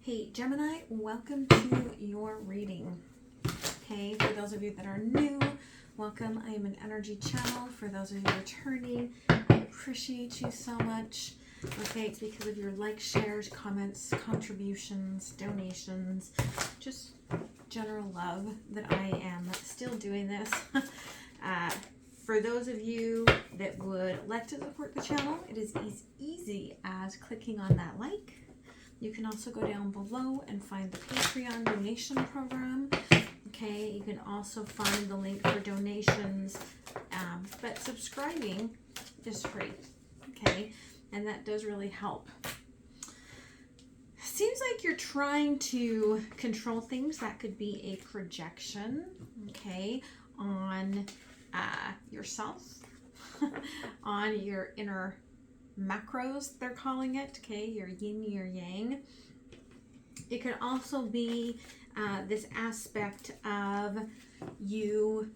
Hey Gemini, welcome to your reading. Okay, for those of you that are new, welcome. I am an energy channel. For those of you returning, I appreciate you so much. Okay, it's because of your likes, shares, comments, contributions, donations, just general love that I am still doing this. For those of you that would like to support the channel, it is as easy as clicking on that like. You can also go down below and find the Patreon donation program. Okay, you can also find the link for donations, but subscribing is free. Okay, and that does really help. Seems like you're trying to control things. That could be a projection, okay, on yourself, on your inner macros, they're calling it, okay, your yin, your yang. It could also be this aspect of you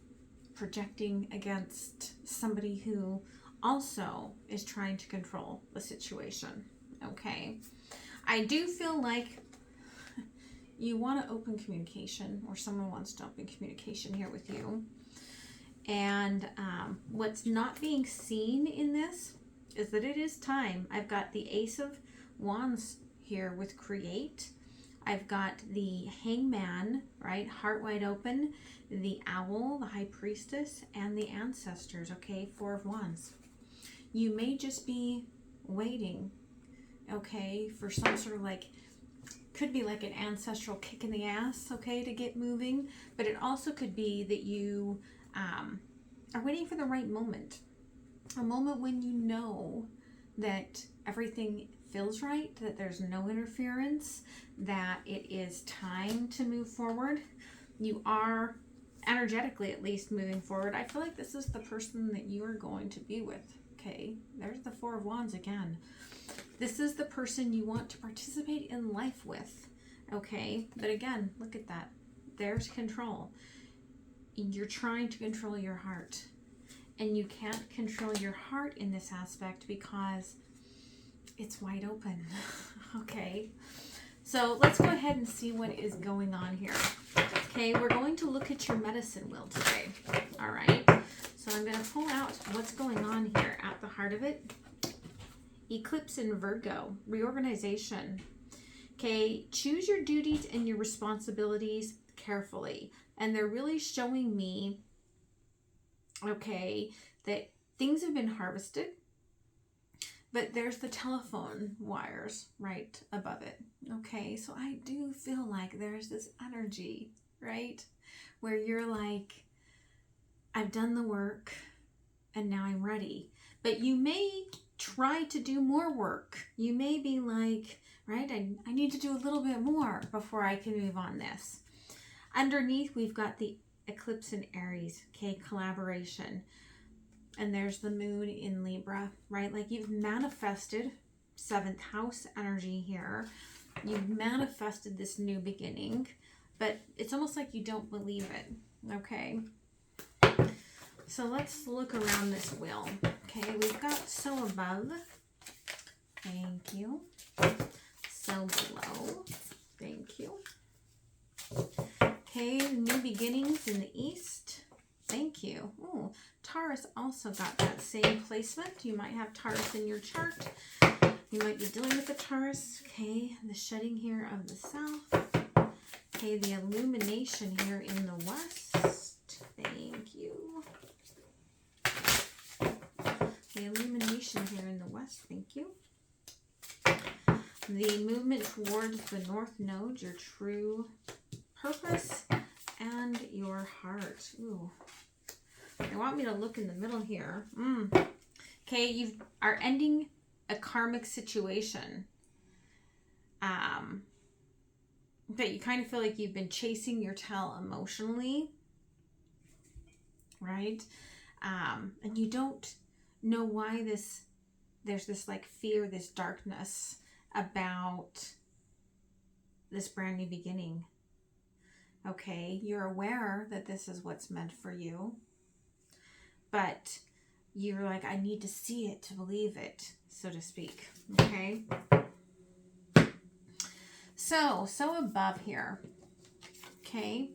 projecting against somebody who also is trying to control the situation, okay? I do feel like you want to open communication, or someone wants to open communication here with you. And what's not being seen in this is that it is time. I've got the Ace of Wands here with Create. I've got the Hangman, right? Heart wide open, the Owl, the High Priestess, and the Ancestors, okay? Four of Wands. You may just be waiting, okay, for some sort of could be like an ancestral kick in the ass, okay, to get moving. But it also could be that you are waiting for the right moment. A moment when you know that everything feels right, that there's no interference, that it is time to move forward. You are energetically at least moving forward. I feel like this is the person that you are going to be with. Okay, there's the Four of Wands again. This is the person you want to participate in life with. Okay, but again, look at that. There's control. You're trying to control your heart. And you can't control your heart in this aspect because it's wide open. Okay, so let's go ahead and see what is going on here. Okay, we're going to look at your medicine wheel today. All right, so I'm going to pull out what's going on here at the heart of it. Eclipse in Virgo, reorganization. Okay, choose your duties and your responsibilities carefully. And they're really showing me, okay, that things have been harvested, but there's the telephone wires right above it. Okay, so I do feel like there's this energy, right, where you're like, I've done the work and now I'm ready. But you may try to do more work. You may be like, right, I need to do a little bit more before I can move on this. Underneath, we've got the Eclipse in Aries, okay, collaboration. And there's the moon in Libra, right? Like you've manifested 7th house energy here. You've manifested this new beginning, but it's almost like you don't believe it, okay? So let's look around this wheel. Okay, we've got so above. Thank you. So below. Thank you. Okay, new beginnings in the east. Thank you. Oh, Taurus also got that same placement. You might have Taurus in your chart. You might be dealing with the Taurus. Okay, the shedding here of the south. Okay, the illumination here in the west. Thank you. The illumination here in the west. Thank you. The movement towards the north node, your true purpose and your heart. Ooh. They want me to look in the middle here. Okay, you are ending a karmic situation. But you kind of feel like you've been chasing your tail emotionally. Right? And you don't know why there's this like fear, this darkness about this brand new beginning. Okay, you're aware that this is what's meant for you, but you're like, I need to see it to believe it, so to speak. Okay, So above here, okay,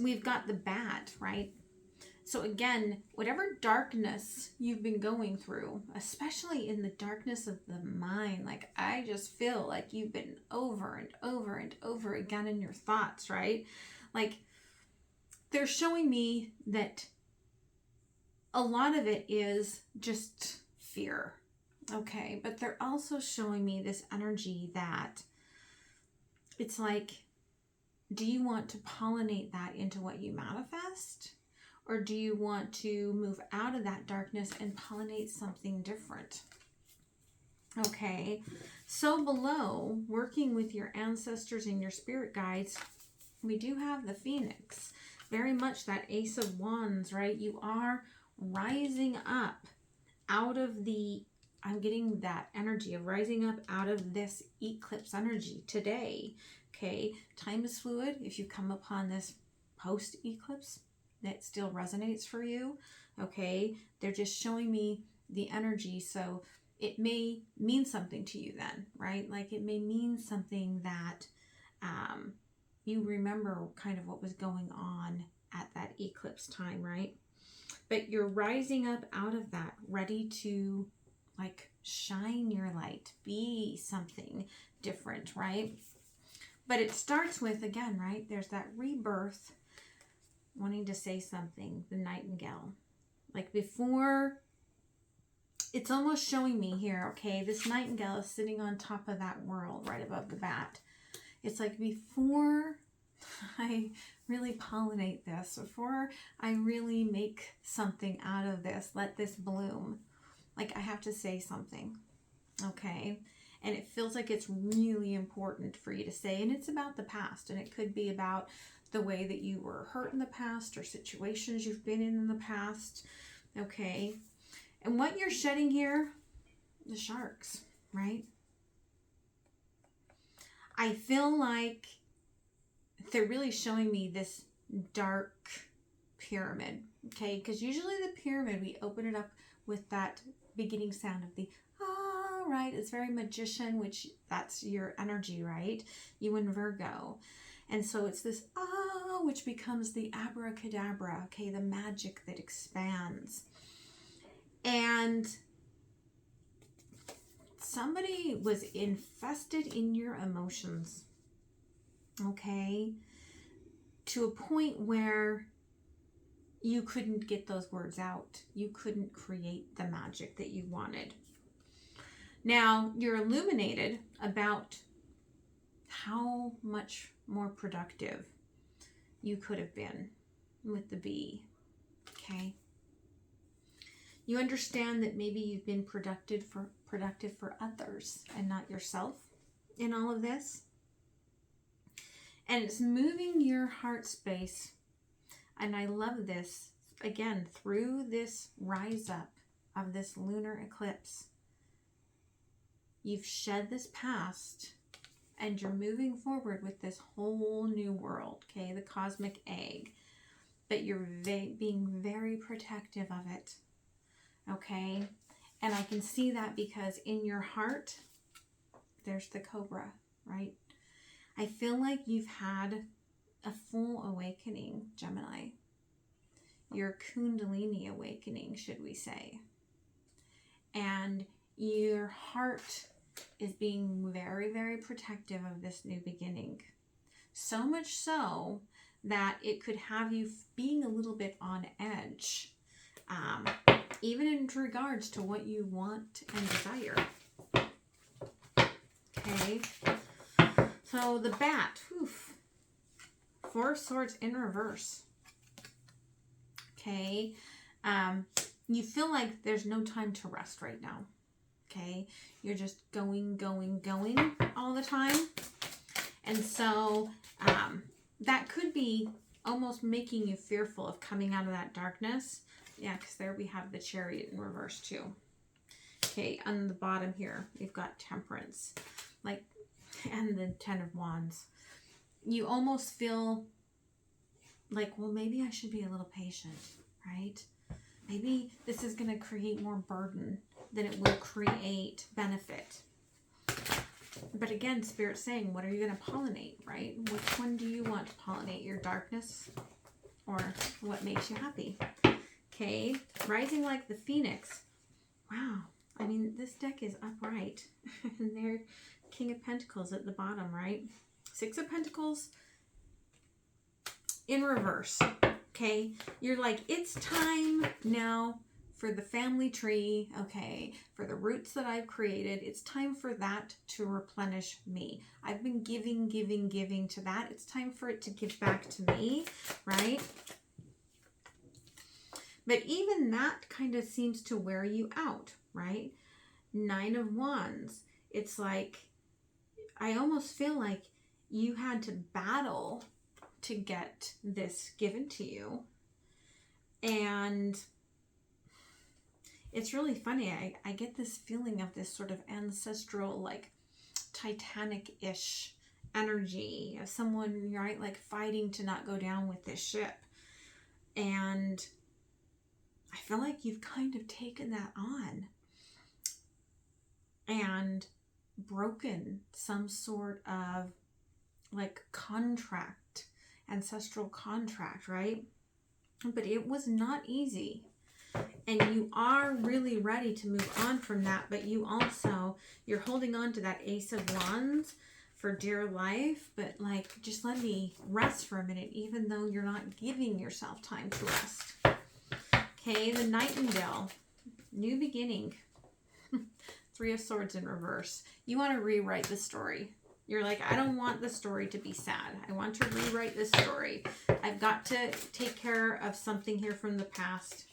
we've got the bat, right? So again, whatever darkness you've been going through, especially in the darkness of the mind, like I just feel like you've been over and over and over again in your thoughts, right? Like they're showing me that a lot of it is just fear, okay? But they're also showing me this energy that it's like, do you want to pollinate that into what you manifest? Or do you want to move out of that darkness and pollinate something different? Okay, so below, working with your ancestors and your spirit guides, we do have the Phoenix. Very much that Ace of Wands, right? You are rising up out of the, I'm getting that energy of rising up out of this eclipse energy today. Okay, time is fluid. If you come upon this post-eclipse, that still resonates for you, okay? They're just showing me the energy, so it may mean something to you then, right? Like it may mean something that you remember kind of what was going on at that eclipse time, right? But you're rising up out of that, ready to like shine your light, be something different, right? But it starts with, again, right? There's that rebirth, wanting to say something, the nightingale. Like before, it's almost showing me here, okay, this nightingale is sitting on top of that world right above the bat. It's like before I really pollinate this, before I really make something out of this, let this bloom, like I have to say something, okay? And it feels like it's really important for you to say, and it's about the past, and it could be about the way that you were hurt in the past or situations you've been in the past, okay? And what you're shedding here, the sharks, right? I feel like they're really showing me this dark pyramid, okay? Because usually the pyramid, we open it up with that beginning sound of the ah, right? It's very magician, which that's your energy, right? You in Virgo. And so it's this ah, which becomes the abracadabra, okay, the magic that expands. And somebody was infested in your emotions, okay, to a point where you couldn't get those words out. You couldn't create the magic that you wanted. Now, you're illuminated about how much more productive you could have been with the bee, okay? You understand that maybe you've been productive for others and not yourself in all of this. And it's moving your heart space. And I love this, again, through this rise up of this lunar eclipse. You've shed this past and you're moving forward with this whole new world, okay, the cosmic egg. But you're being very protective of it, okay? And I can see that because in your heart, there's the cobra, right? I feel like you've had a full awakening, Gemini. Your Kundalini awakening, should we say. And your heart is being very, very protective of this new beginning. So much so that it could have you being a little bit on edge, even in regards to what you want and desire. Okay. So the bat, oof, 4 swords in reverse. Okay. You feel like there's no time to rest right now. Okay. You're just going all the time. And so that could be almost making you fearful of coming out of that darkness. Yeah, because there we have the Chariot in reverse too. Okay, on the bottom here, we've got Temperance, like, and the 10 of Wands. You almost feel like, well, maybe I should be a little patient, right? Maybe this is going to create more burden than it will create benefit. But again, Spirit's saying, what are you going to pollinate, right? Which one do you want to pollinate? Your darkness or what makes you happy? Okay, rising like the phoenix. Wow. I mean, this deck is upright. And they're King of Pentacles at the bottom, right? Six of Pentacles in reverse. Okay, you're like, it's time now for the family tree, okay, for the roots that I've created. It's time for that to replenish me. I've been giving to that. It's time for it to give back to me, right? But even that kind of seems to wear you out, right? Nine of Wands. It's like, I almost feel like you had to battle to get this given to you. And it's really funny. I get this feeling of this sort of ancestral, like Titanic-ish energy of someone, right, like fighting to not go down with this ship. And I feel like you've kind of taken that on and broken some sort of like contract, ancestral contract, right? But it was not easy. And you are really ready to move on from that. But you also, you're holding on to that Ace of Wands for dear life. But like, just let me rest for a minute, even though you're not giving yourself time to rest. Okay, the Nightingale, new beginning. Three of Swords in reverse. You want to rewrite the story. You're like, I don't want the story to be sad. I want to rewrite this story. I've got to take care of something here from the past.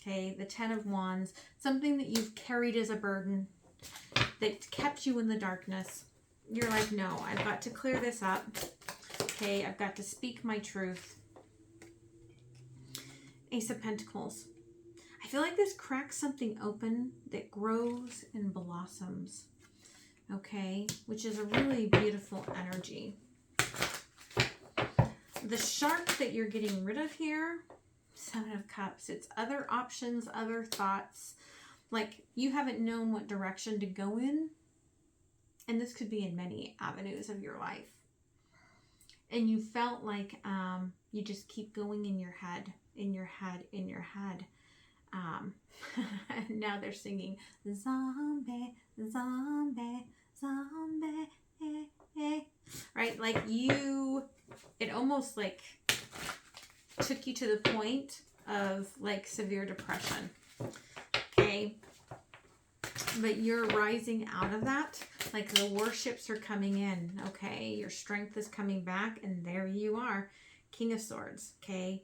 Okay, the Ten of Wands. Something that you've carried as a burden that kept you in the darkness. You're like, no, I've got to clear this up. Okay, I've got to speak my truth. Ace of Pentacles. I feel like this cracks something open that grows and blossoms. Okay, which is a really beautiful energy. The shark that you're getting rid of here, Seven of Cups. It's other options, other thoughts. Like you haven't known what direction to go in. And this could be in many avenues of your life. And you felt like you just keep going in your head, in your head, in your head. Now they're singing zombie, zombie, zombie, right? Like you, it almost like took you to the point of like severe depression. Okay, but you're rising out of that. Like the warships are coming in. Okay, your strength is coming back, and there you are, King of Swords. Okay,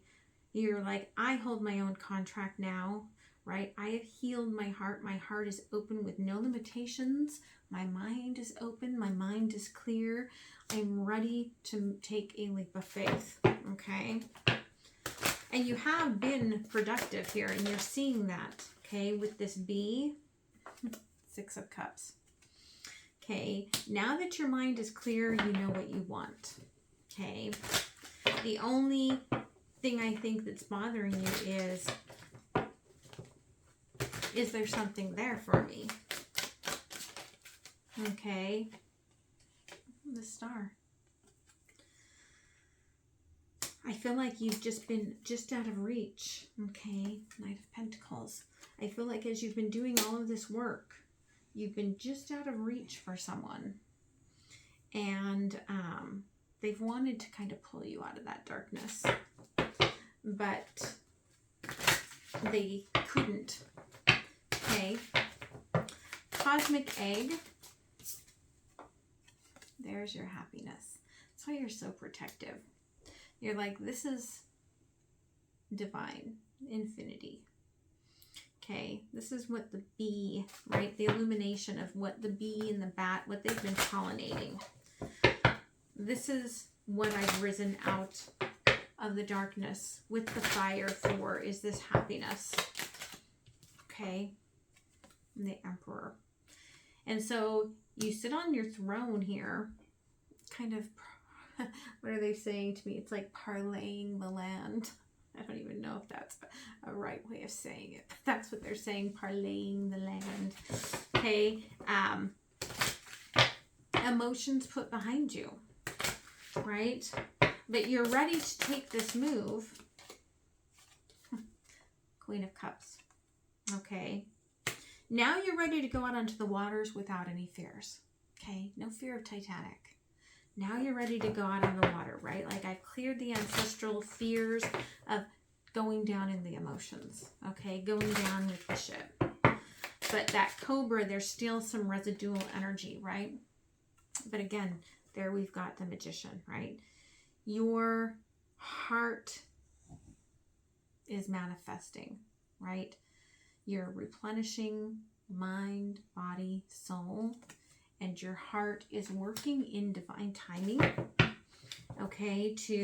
you're like, I hold my own contract now, right? I have healed my heart. My heart is open with no limitations. My mind is open. My mind is clear. I'm ready to take a leap of faith, okay? And you have been productive here, and you're seeing that, okay, with this bee, Six of Cups. Okay, now that your mind is clear, you know what you want, okay? The only thing I think that's bothering you is there something there for me? Okay, the Star. I feel like you've just been just out of reach. Okay, Knight of Pentacles. I feel like as you've been doing all of this work, you've been just out of reach for someone. And they've wanted to kind of pull you out of that darkness. But they couldn't. Okay. Cosmic Egg. There's your happiness. That's why you're so protective. You're like, this is divine, infinity. Okay, this is what the bee, right? The illumination of what the bee and the bat, what they've been pollinating. This is what I've risen out of the darkness with the fire for, is this happiness. Okay, and the Emperor. And so you sit on your throne here, kind of, what are they saying to me? It's like parlaying the land. I don't even know if that's a right way of saying it, but that's what they're saying, parlaying the land. Okay, emotions put behind you, right? But you're ready to take this move. Queen of Cups. Okay. Now you're ready to go out onto the waters without any fears. Okay. No fear of Titanic. Now you're ready to go out on the water, right? Like I've cleared the ancestral fears of going down in the emotions. Okay. Going down with the ship. But that Cobra, there's still some residual energy, right? But again, there we've got the Magician, right? Your heart is manifesting, right? You're replenishing mind, body, soul, and your heart is working in divine timing, okay, to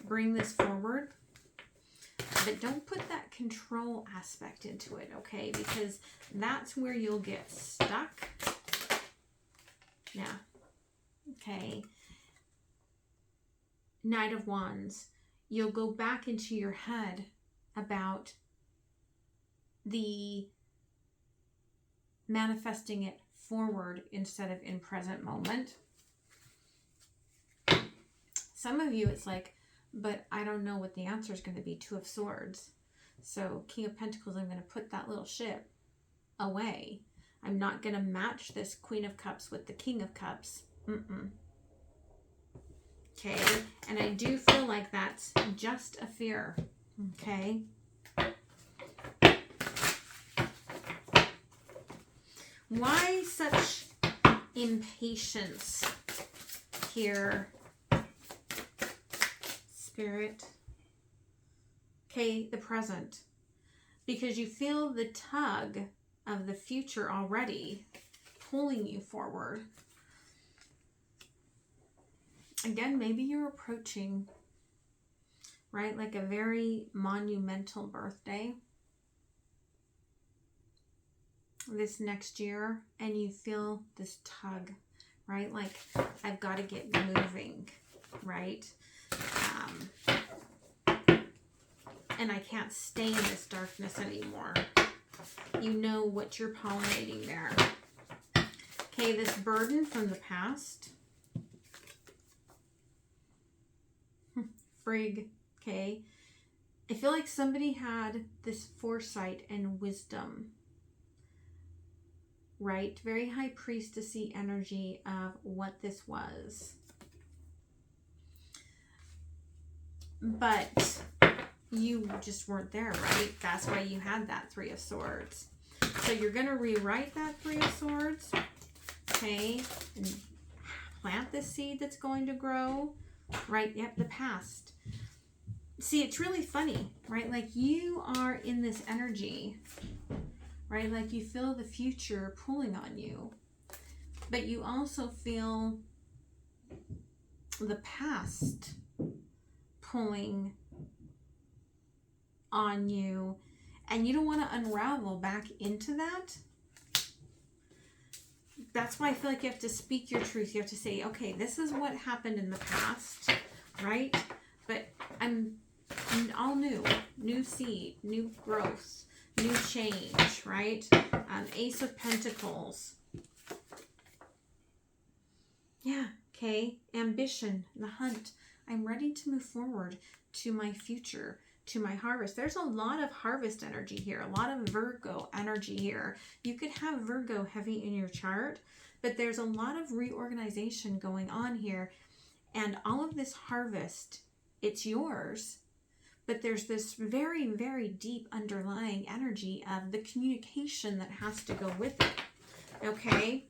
bring this forward. But don't put that control aspect into it, okay? Because that's where you'll get stuck. Yeah. Okay. Knight of Wands. You'll go back into your head about the manifesting it forward instead of in present moment. Some of you, it's like, but I don't know what the answer is going to be. Two of Swords. So King of Pentacles, I'm going to put that little ship away. I'm not going to match this Queen of Cups with the King of Cups. Okay. And I do feel like that's just a fear. Okay. Why such impatience here, Spirit? Okay, the present. Because you feel the tug of the future already pulling you forward. Again, maybe you're approaching, right, like a very monumental birthday this next year, and you feel this tug, right? Like, I've got to get moving, right? And I can't stay in this darkness anymore. You know what you're pollinating there. Okay, this burden from the past. Frig, okay. I feel like somebody had this foresight and wisdom, right? Very high priestessy energy of what this was. But you just weren't there, right? That's why you had that Three of Swords. So you're going to rewrite that Three of Swords, okay? And plant this seed that's going to grow, right? Yep, the past. See, it's really funny, right? Like you are in this energy, right? Like you feel the future pulling on you, but you also feel the past pulling on you, and you don't want to unravel back into that. That's why I feel like you have to speak your truth. You have to say, okay, this is what happened in the past, right? But I'm all new seed, new growth, new change, right? Ace of Pentacles. Yeah, okay. Ambition, the hunt. I'm ready to move forward to my future, to my harvest. There's a lot of harvest energy here, a lot of Virgo energy here. You could have Virgo heavy in your chart, but there's a lot of reorganization going on here. And all of this harvest, it's yours. But there's this very, very deep underlying energy of the communication that has to go with it. Okay?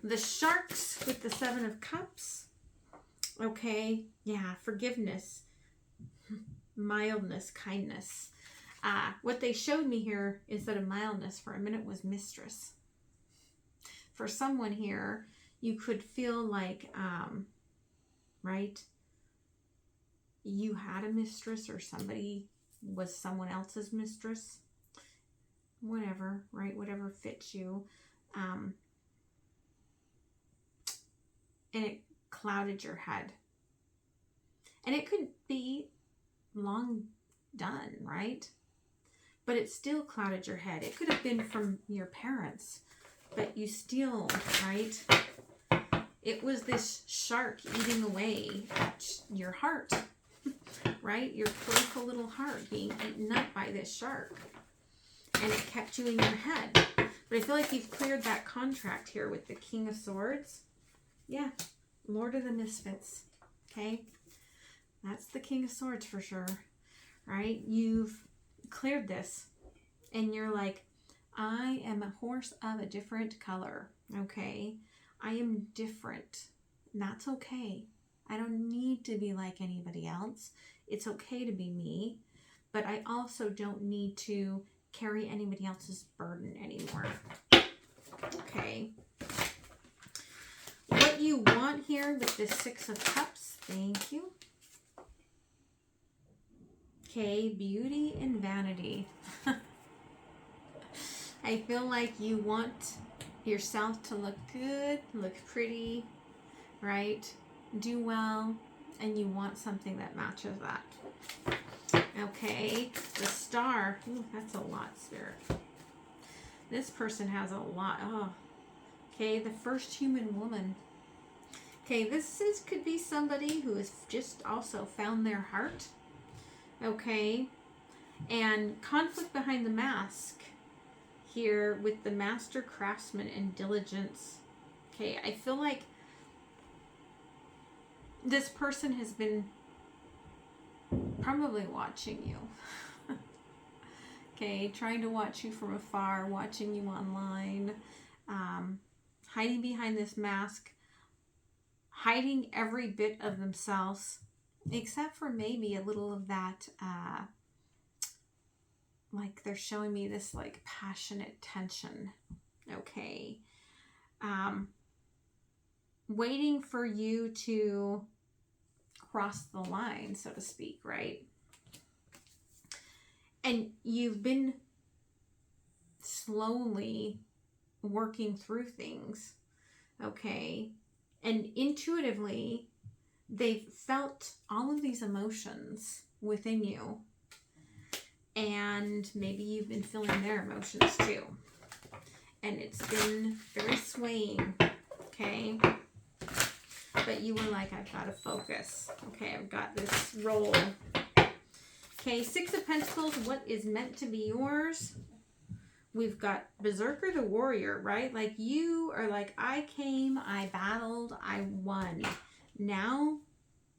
The sharks with the Seven of Cups. Okay? Yeah, forgiveness, mildness, kindness. What they showed me here instead of mildness for a minute was mistress. For someone here, you could feel like, right? You had a mistress or somebody was someone else's mistress. Whatever, right? Whatever fits you. And it clouded your head. And it could be long done, right? But it still clouded your head. It could have been from your parents, but you still, right? It was this shark eating away at your heart, right? Your playful little heart being eaten up by this shark. And it kept you in your head. But I feel like you've cleared that contract here with the King of Swords. Yeah, Lord of the Misfits. Okay? That's the King of Swords for sure. Right? You've cleared this. And you're like, I am a horse of a different color. Okay? I am different. And that's okay. I don't need to be like anybody else. It's okay to be me. But I also don't need to carry anybody else's burden anymore. Okay. What you want here with this Six of Cups, thank you. Okay, beauty and vanity. I feel like you want yourself to look good, look pretty, right? Do well, and you want something that matches that. Okay, the Star. Ooh, that's a lot, Spirit. This person has a lot. Oh, okay, the first human woman. Okay, could be somebody who has just also found their heart. Okay, and conflict behind the mask here with the Master Craftsman and Diligence. Okay, I feel like this person has been probably watching you. Okay, trying to watch you from afar, watching you online, hiding behind this mask, hiding every bit of themselves, except for maybe a little of that, like they're showing me this like passionate tension. Okay. Waiting for you to cross the line, so to speak, right? And you've been slowly working through things, okay? And intuitively, they've felt all of these emotions within you. And maybe you've been feeling their emotions too. And it's been very swaying, okay? But you were like, I've got to focus. Okay, I've got this role. Okay, Six of Pentacles, what is meant to be yours? We've got Berserker the Warrior, right? Like you are like, I came, I battled, I won. Now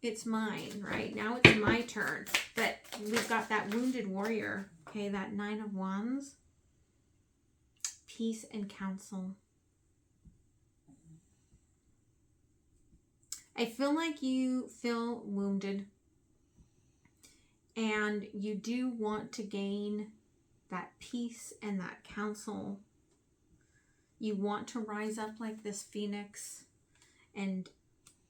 it's mine, right? Now it's my turn. But we've got that Wounded Warrior, okay, that Nine of Wands. Peace and counsel. I feel like you feel wounded. And you do want to gain that peace and that counsel. You want to rise up like this phoenix and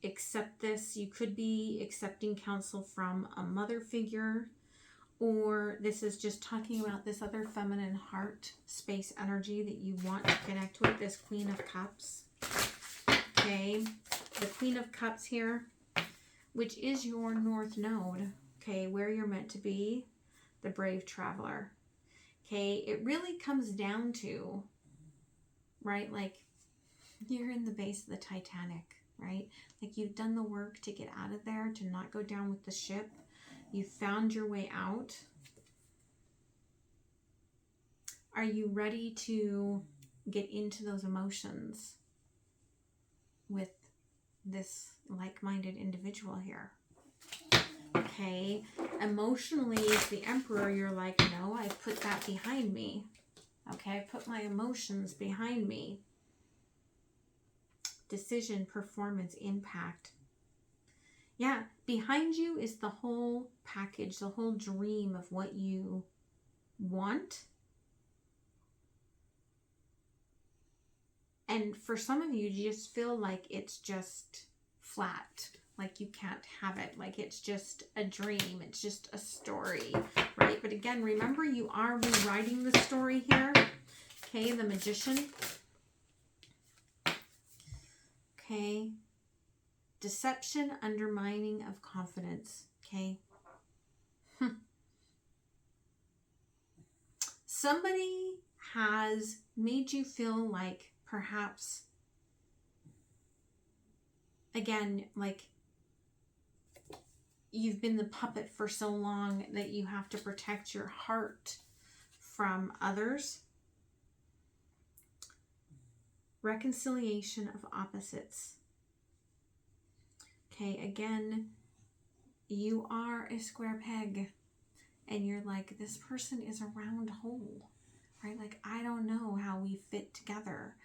accept this. You could be accepting counsel from a mother figure, or this is just talking about this other feminine heart space energy that you want to connect with, this Queen of Cups. Okay, the Queen of Cups here, which is your North Node. Okay, where you're meant to be, the Brave Traveler. Okay, it really comes down to, right, like you're in the base of the Titanic, right? Like you've done the work to get out of there, to not go down with the ship. You found your way out. Are you ready to get into those emotions with this like-minded individual here? Okay, emotionally, as the Emperor, you're like, no, I put that behind me. Okay, I put my emotions behind me. Decision, performance, impact. Yeah, behind you is the whole package, the whole dream of what you want. And for some of you, you just feel like it's just flat. Like you can't have it. Like it's just a dream. It's just a story, right? But again, remember you are rewriting the story here. Okay, the Magician. Okay. Deception, undermining of confidence. Okay. Somebody has made you feel like perhaps, again, like you've been the puppet for so long that you have to protect your heart from others. Reconciliation of opposites. Okay, again, you are a square peg and you're like, this person is a round hole, right? Like, I don't know how we fit together,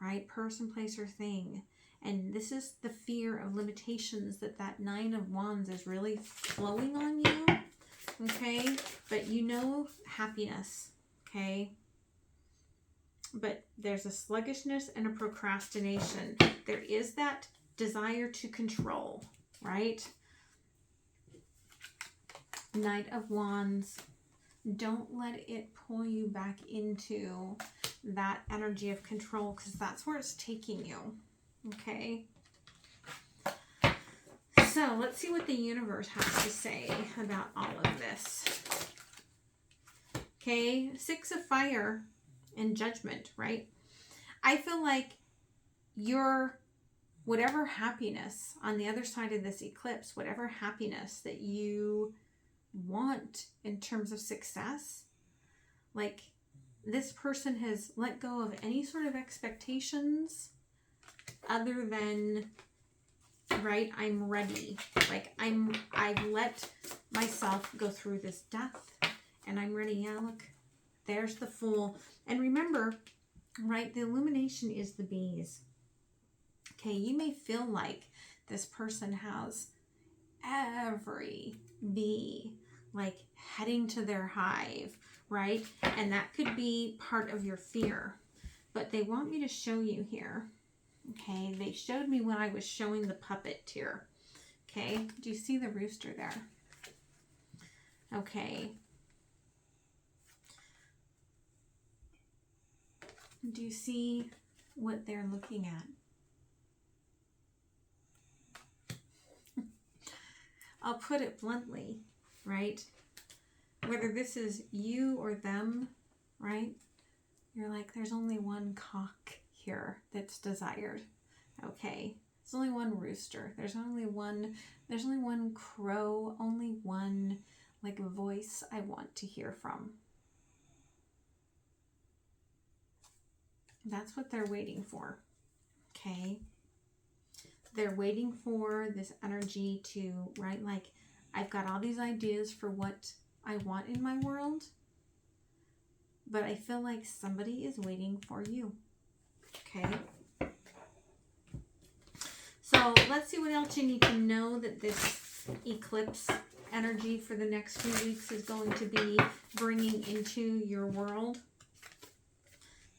right? Person, place, or thing. And this is the fear of limitations that Nine of Wands is really flowing on you, okay? But you know happiness, okay? But there's a sluggishness and a procrastination. There is that desire to control, right? Knight of Wands. Don't let it pull you back into that energy of control, because that's where it's taking you. Okay, so let's see what the universe has to say about all of this. Okay, Six of Fire and Judgment, right? I feel like your whatever happiness on the other side of this eclipse, whatever happiness that you want in terms of success, like this person has let go of any sort of expectations other than, right, I'm ready. Like I've let myself go through this death and I'm ready. Yeah, look, there's the Fool. And remember, right, the illumination is the bees. Okay, you may feel like this person has every bee like heading to their hive, right? And that could be part of your fear. But they want me to show you here. Okay, they showed me when I was showing the puppet here. Okay, do you see the rooster there? Okay. Do you see what they're looking at? I'll put it bluntly, right? Whether this is you or them, right? You're like, there's only one cock here that's desired. Okay, there's only one rooster. There's only one crow, only one like voice I want to hear from. That's what they're waiting for. Okay. They're waiting for this energy to, right? Like, I've got all these ideas for what I want in my world, but I feel like somebody is waiting for you. Okay. So let's see what else you need to know that this eclipse energy for the next few weeks is going to be bringing into your world.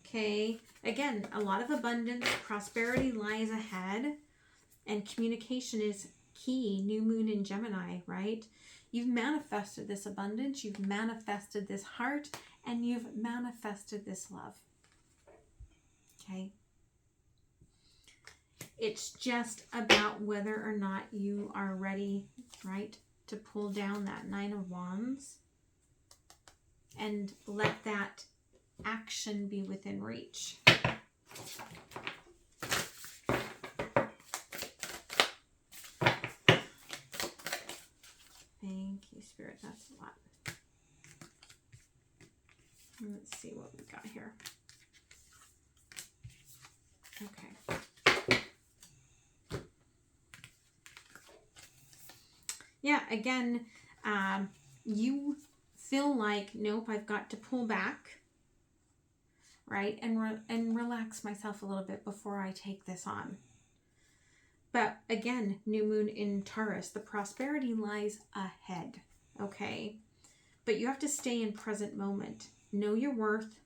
Okay. Again, a lot of abundance, prosperity lies ahead, and communication is key. New moon in Gemini, right? You've manifested this abundance, you've manifested this heart, and you've manifested this love. Okay? It's just about whether or not you are ready, right, to pull down that Nine of Wands and let that action be within reach. Thank you, Spirit. That's a lot. Let's see what we got here. Okay. Yeah, again, you feel like, nope, I've got to pull back, right? And relax myself a little bit before I take this on. But again, new moon in Taurus, the prosperity lies ahead, okay? But you have to stay in present moment. Know your worth.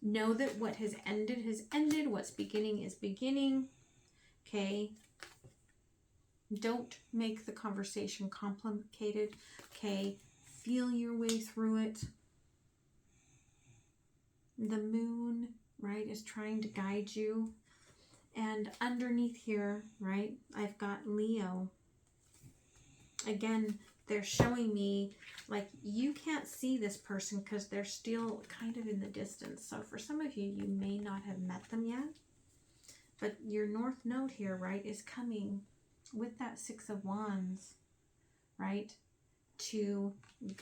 Know that what has ended, what's beginning is beginning, okay? Don't make the conversation complicated, okay? Feel your way through it. The moon, right, is trying to guide you. And underneath here, right, I've got Leo. Again, they're showing me, like, you can't see this person because they're still kind of in the distance. So for some of you, you may not have met them yet. But your North Node here, right, is coming with that Six of Wands, right, to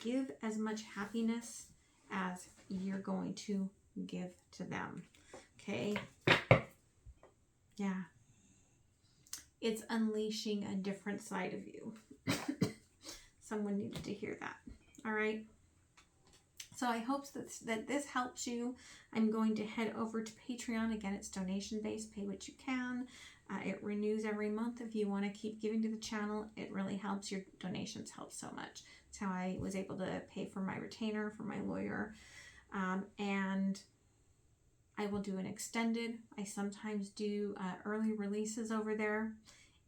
give as much happiness as you're going to give to them. Okay? Yeah. It's unleashing a different side of you. Someone needed to hear that. All right? So I hope that this helps you. I'm going to head over to Patreon. Again, it's donation-based. Pay what you can. It renews every month. If you want to keep giving to the channel, it really helps. Your donations help so much. It's how I was able to pay for my retainer, for my lawyer. And I will do an extended. I sometimes do early releases over there.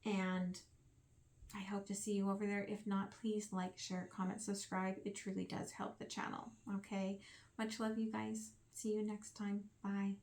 And I hope to see you over there. If not, please like, share, comment, subscribe. It truly does help the channel. Okay? Much love, you guys. See you next time. Bye.